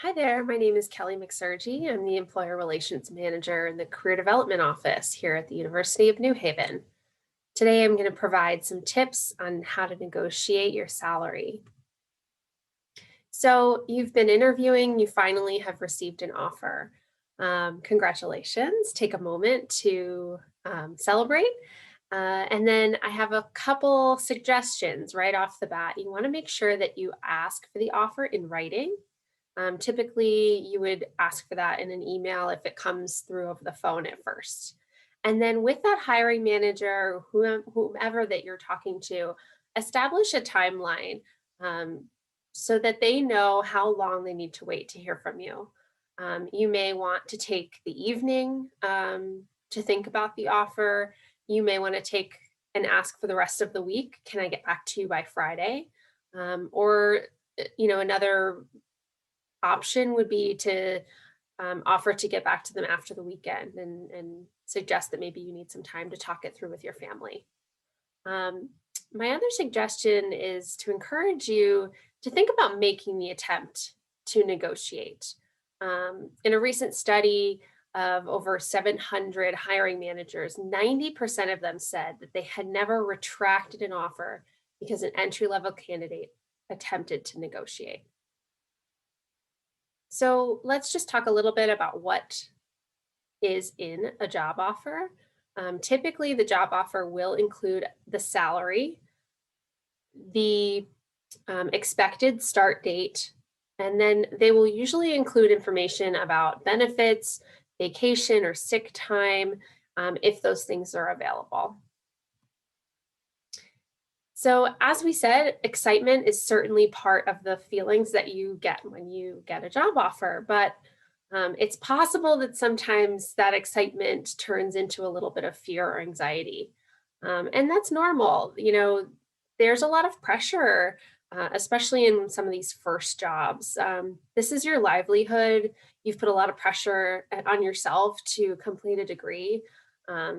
Hi there, my name is Kelly McSurgy. I'm the Employer Relations Manager in the Career Development Office here at the University of New Haven. Today, I'm going to provide some tips on how to negotiate your salary. So, you've been interviewing, you finally have received an offer. Congratulations. Take a moment to celebrate. And then I have a couple suggestions right off the bat. You want to make sure that you ask for the offer in writing. Typically, you would ask for that in an email if it comes through over the phone at first. And then with that hiring manager, whomever that you're talking to, establish a timeline so that they know how long they need to wait to hear from you. You may want to take the evening to think about the offer. You may want to take and ask for the rest of the week. Can I get back to you by Friday? Another option would be to offer to get back to them after the weekend and suggest that maybe you need some time to talk it through with your family. Um, my other suggestion is to encourage you to think about making the attempt to negotiate. In a recent study of over 700 hiring managers, 90% of them said that they had never retracted an offer because an entry level candidate attempted to negotiate. So let's just talk a little bit about what is in a job offer. Typically, the job offer will include the salary, the expected start date, and then they will usually include information about benefits, vacation, or sick time if those things are available. So, as we said, excitement is certainly part of the feelings that you get when you get a job offer, but it's possible that sometimes that excitement turns into a little bit of fear or anxiety. And that's normal. There's a lot of pressure, especially in some of these first jobs. This is your livelihood. You've put a lot of pressure on yourself to complete a degree.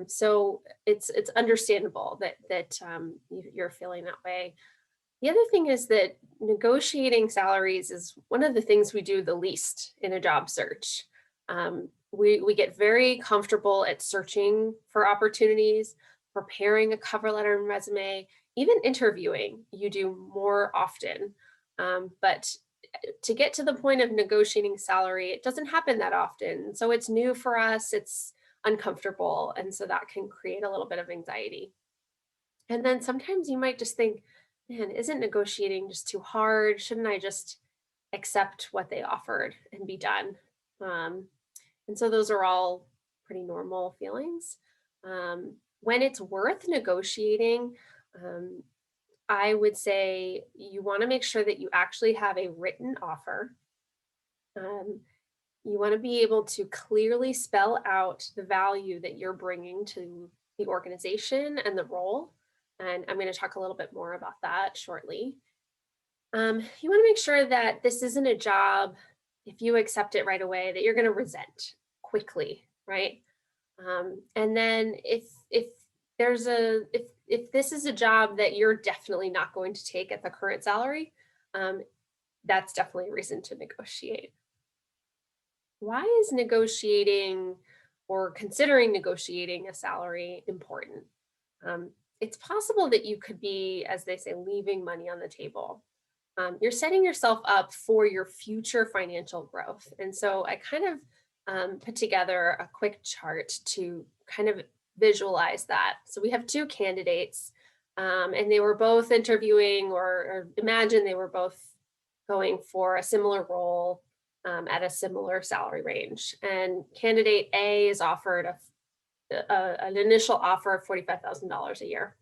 So it's understandable that you're feeling that way. The other thing is that negotiating salaries is one of the things we do the least in a job search. We get very comfortable at searching for opportunities, preparing a cover letter and resume, even interviewing. You do more often, but to get to the point of negotiating salary, it doesn't happen that often. So it's new for us. It's uncomfortable, and so that can create a little bit of anxiety. And then sometimes you might just think, man, isn't negotiating just too hard? Shouldn't I just accept what they offered and be done? Um, and so those are all pretty normal feelings. When it's worth negotiating, um, I would say you want to make sure that you actually have a written offer. Um, you want to be able to clearly spell out the value that you're bringing to the organization and the role. And I'm going to talk a little bit more about that shortly. You want to make sure that this isn't a job, if you accept it right away, that you're going to resent quickly, right? And then if this is a job that you're definitely not going to take at the current salary, um, that's definitely a reason to negotiate. Why is negotiating or considering negotiating a salary important? Um, it's possible that you could be, as they say, leaving money on the table. You're setting yourself up for your future financial growth. And so I kind of put together a quick chart to kind of visualize that. So we have two candidates, and they were both interviewing, or imagine they were both going for a similar role at a similar salary range. And candidate A is offered an initial offer of $45,000 a year.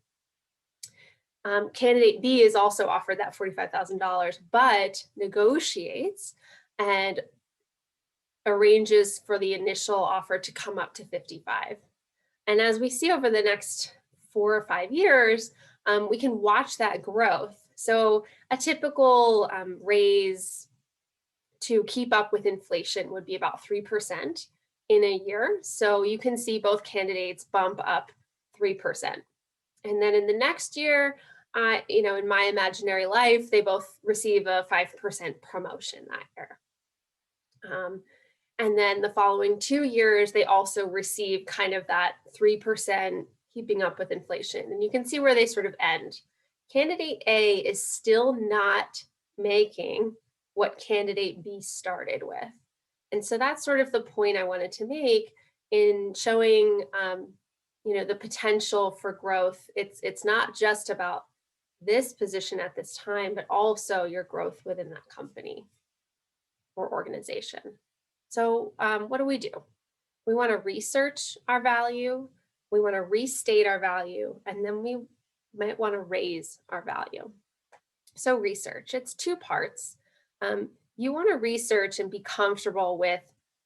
Candidate B is also offered that $45,000, but negotiates and arranges for the initial offer to come up to 55. And as we see over the next 4 or 5 years, we can watch that growth. So a typical raise to keep up with inflation would be about 3% in a year. So you can see both candidates bump up 3%. And then in the next year, in my imaginary life, they both receive a 5% promotion that year. And then the following 2 years, they also receive kind of that 3% keeping up with inflation. And you can see where they sort of end. Candidate A is still not making what candidate B started with. And so that's sort of the point I wanted to make in showing, the potential for growth. It's not just about this position at this time, but also your growth within that company or organization. So what do? We want to research our value, we want to restate our value, and then we might want to raise our value. So research, it's two parts. You want to research and be comfortable with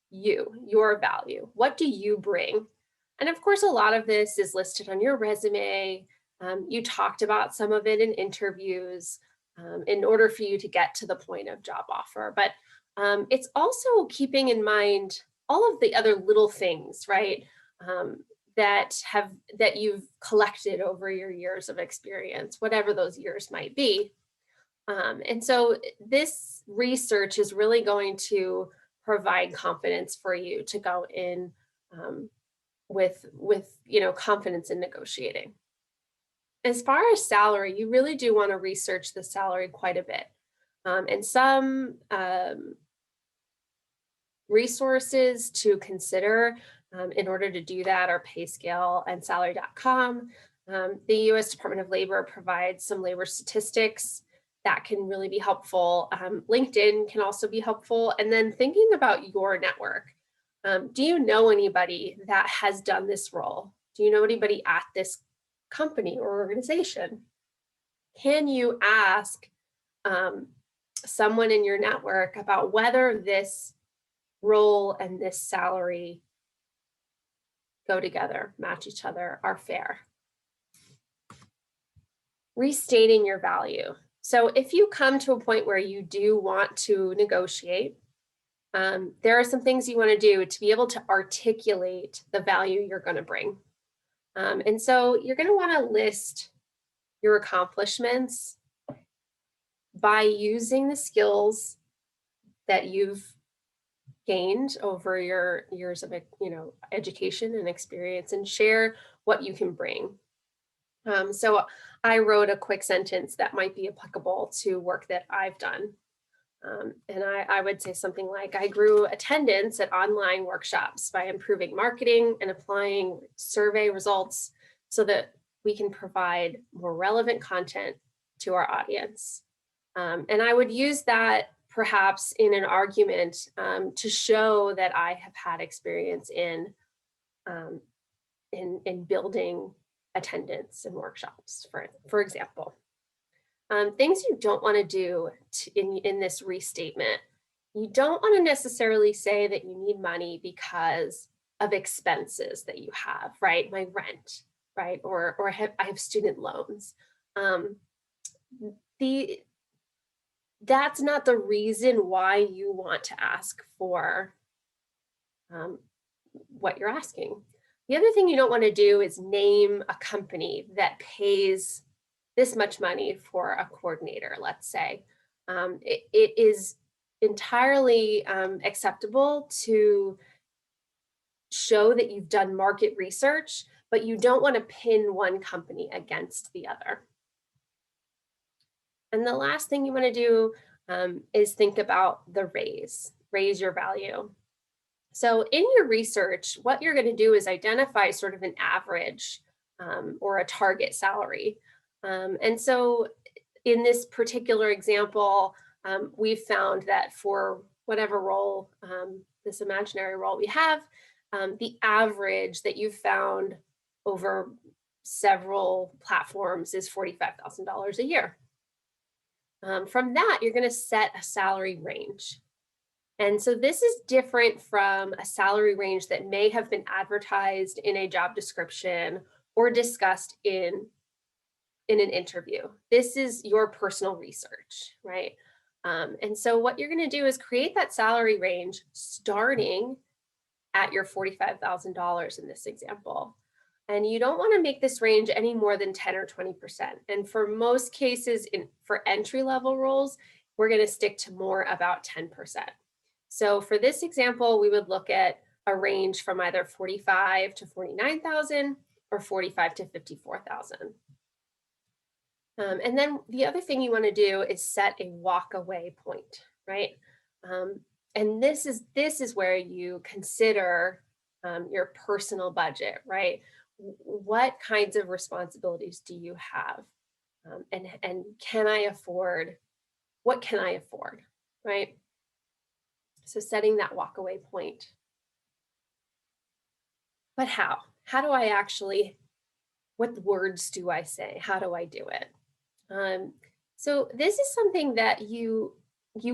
your value. What do you bring? And of course, a lot of this is listed on your resume. You talked about some of it in interviews in order for you to get to the point of job offer. But it's also keeping in mind all of the other little things, right? That you've collected over your years of experience, whatever those years might be. And so this research is really going to provide confidence for you to go in with confidence in negotiating. As far as salary, you really do want to research the salary quite a bit. And some resources to consider in order to do that are PayScale and Salary.com. The US Department of Labor provides some labor statistics that can really be helpful. LinkedIn can also be helpful. And then thinking about your network. Do you know anybody that has done this role? Do you know anybody at this company or organization? Can you ask someone in your network about whether this role and this salary go together, match each other, are fair? Restating your value. So if you come to a point where you do want to negotiate, there are some things you want to do to be able to articulate the value you're going to bring. And so you're going to want to list your accomplishments by using the skills that you've gained over your years of education and experience, and share what you can bring. So I wrote a quick sentence that might be applicable to work that I've done. And I would say something like, I grew attendance at online workshops by improving marketing and applying survey results so that we can provide more relevant content to our audience. And I would use that perhaps in an argument to show that I have had experience in building attendance and workshops, for example. Things you don't want to do in this restatement. You don't want to necessarily say that you need money because of expenses that you have, right? My rent, right? Or I have student loans. That's not the reason why you want to ask for what you're asking. The other thing you don't want to do is name a company that pays this much money for a coordinator, let's say. It is entirely acceptable to show that you've done market research, but you don't want to pin one company against the other. And the last thing you want to do is think about the raise your value. So in your research, what you're going to do is identify sort of an average or a target salary. And so in this particular example, we've found that for whatever role, this imaginary role we have, the average that you've found over several platforms is $45,000 a year. From that, you're going to set a salary range. And so this is different from a salary range that may have been advertised in a job description or discussed in an interview. This is your personal research, right? And so what you're going to do is create that salary range starting at your $45,000 in this example. And you don't want to make this range any more than 10 or 20%. And for most cases for entry-level roles, we're going to stick to more about 10%. So for this example, we would look at a range from either 45 to 49,000 or 45 to 54,000. And then the other thing you want to do is set a walk away point, right? Um, and this is where you consider your personal budget, right? What kinds of responsibilities do you have, and can I afford? What can I afford, right? So setting that walk away point. But how? How do I actually? What words do I say? How do I do it? Um, so this is something that you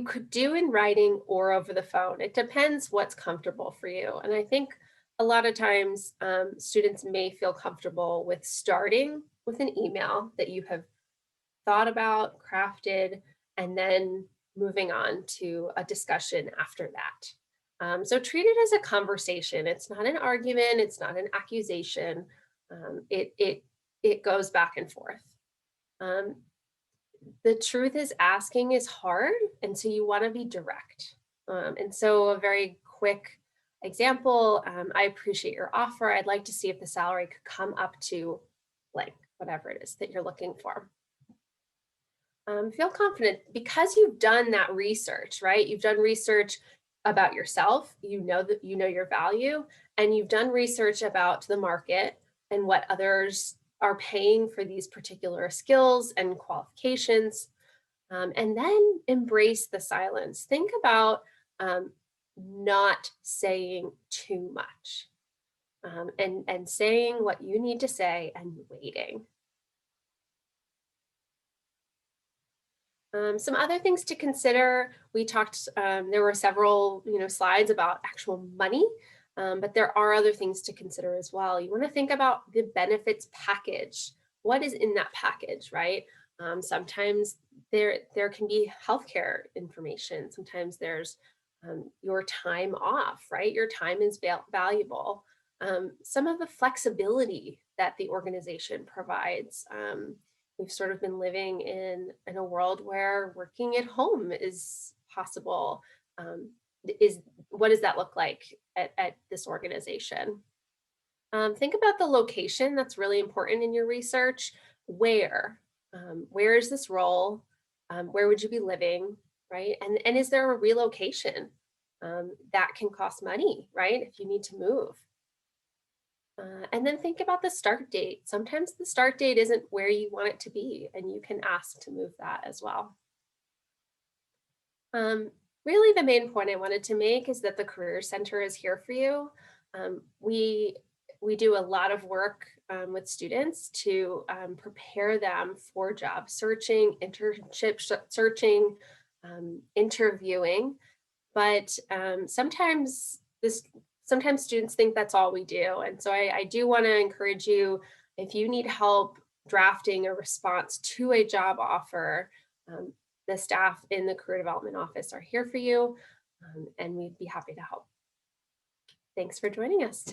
could do in writing or over the phone. It depends what's comfortable for you. And I think a lot of times students may feel comfortable with starting with an email that you have thought about, crafted, and then moving on to a discussion after that. So treat it as a conversation. It's not an argument. It's not an accusation. It goes back and forth. Um, the truth is asking is hard, and so you want to be direct. And so a very quick example, I appreciate your offer. I'd like to see if the salary could come up to blank, whatever it is that you're looking for. Feel confident because you've done that research, right? You've done research about yourself, you know that you know your value, and you've done research about the market and what others are paying for these particular skills and qualifications. And then embrace the silence. Think about not saying too much, and saying what you need to say and waiting. Some other things to consider, we talked, there were several, slides about actual money, but there are other things to consider as well. You want to think about the benefits package. What is in that package, right? Sometimes there can be healthcare information. Sometimes there's your time off, right? Your time is valuable. Some of the flexibility that the organization provides. We've sort of been living in a world where working at home is possible. Is What does that look like at this organization? Think about the location. That's really important in your research. Where is this role? Where would you be living, right? And is there a relocation that can cost money, right? If you need to move. And then think about the start date. Sometimes the start date isn't where you want it to be, and you can ask to move that as well. Really, the main point I wanted to make is that the Career Center is here for you. We do a lot of work with students to prepare them for job searching, internship searching, interviewing. But sometimes students think that's all we do. And so I do want to encourage you, if you need help drafting a response to a job offer, um, the staff in the career development office are here for you, and we'd be happy to help. Thanks for joining us today.